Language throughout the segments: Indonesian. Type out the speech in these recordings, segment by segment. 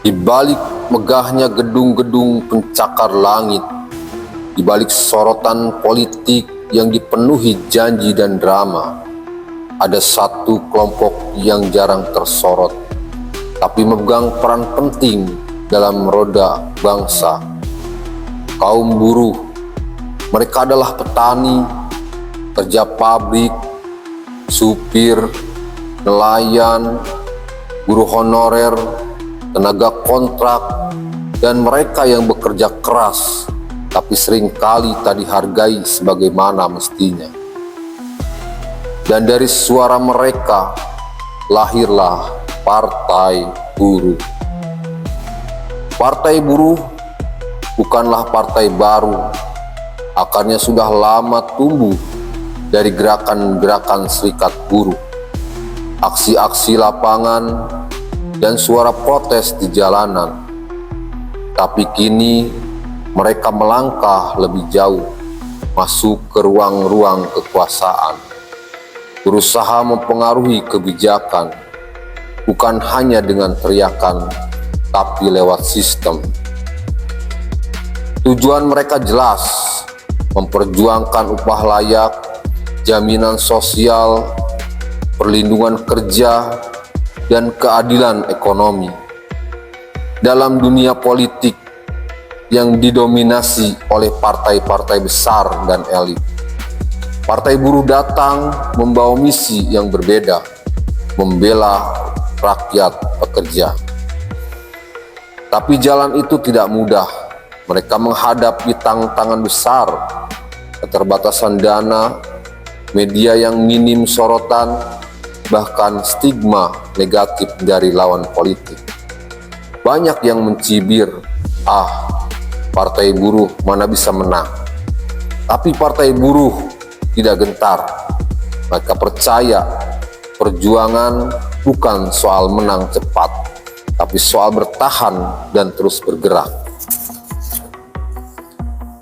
Di balik megahnya gedung-gedung pencakar langit, di balik sorotan politik yang dipenuhi janji dan drama, ada satu kelompok yang jarang tersorot, tapi memegang peran penting dalam roda bangsa. Kaum buruh. Mereka adalah petani, kerja pabrik, supir, nelayan, buruh honorer, tenaga kontrak, dan mereka yang bekerja keras tapi seringkali tak dihargai sebagaimana mestinya. Dan dari suara mereka lahirlah Partai Buruh. Partai Buruh bukanlah partai baru, akarnya sudah lama tumbuh dari gerakan-gerakan serikat buruh, aksi-aksi lapangan, dan suara protes di jalanan. Tapi kini mereka melangkah lebih jauh, masuk ke ruang-ruang kekuasaan, berusaha mempengaruhi kebijakan, bukan hanya dengan teriakan, tapi lewat sistem. Tujuan mereka jelas, memperjuangkan upah layak, jaminan sosial, perlindungan kerja, dan keadilan ekonomi. Dalam dunia politik yang didominasi oleh partai-partai besar dan elit, Partai Buruh datang membawa misi yang berbeda, membela rakyat pekerja. Tapi jalan itu tidak mudah. Mereka menghadapi tantangan besar, keterbatasan dana, media yang minim sorotan, bahkan stigma negatif dari lawan politik. Banyak yang mencibir, Partai Buruh mana bisa menang. Tapi Partai Buruh tidak gentar. Mereka percaya perjuangan bukan soal menang cepat, tapi soal bertahan dan terus bergerak.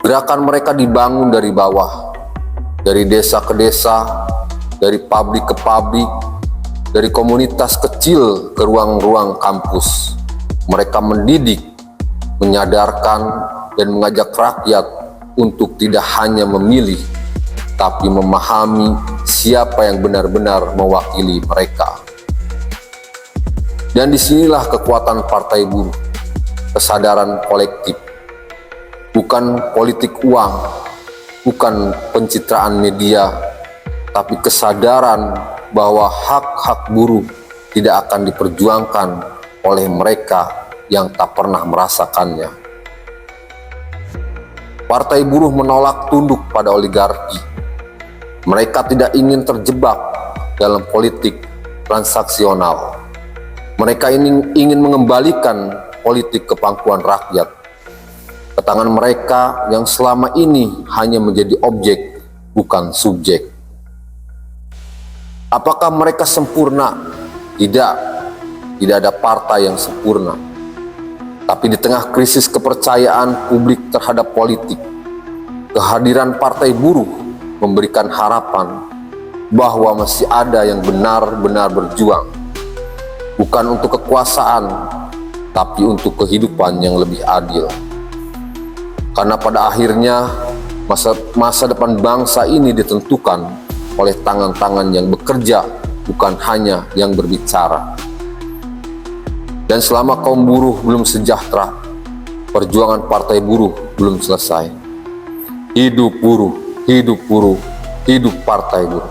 Gerakan mereka dibangun dari bawah, dari desa ke desa, dari pabrik ke pabrik, dari komunitas kecil ke ruang-ruang kampus. Mereka mendidik, menyadarkan, dan mengajak rakyat untuk tidak hanya memilih, tapi memahami siapa yang benar-benar mewakili mereka. Dan disinilah kekuatan Partai Buruh, kesadaran kolektif, bukan politik uang, bukan pencitraan media, tapi kesadaran bahwa hak-hak buruh tidak akan diperjuangkan oleh mereka yang tak pernah merasakannya. Partai Buruh menolak tunduk pada oligarki. Mereka tidak ingin terjebak dalam politik transaksional. Mereka ingin mengembalikan politik ke pangkuan rakyat, ke tangan mereka yang selama ini hanya menjadi objek, bukan subjek. Apakah mereka sempurna? Tidak ada partai yang sempurna. Tapi di tengah krisis kepercayaan publik terhadap politik, kehadiran Partai Buruh memberikan harapan bahwa masih ada yang benar-benar berjuang, bukan untuk kekuasaan, tapi untuk kehidupan yang lebih adil. Karena pada akhirnya masa depan bangsa ini ditentukan oleh tangan-tangan yang bekerja, bukan hanya yang berbicara. Dan selama kaum buruh belum sejahtera, perjuangan Partai Buruh belum selesai. Hidup buruh, hidup buruh, hidup Partai Buruh.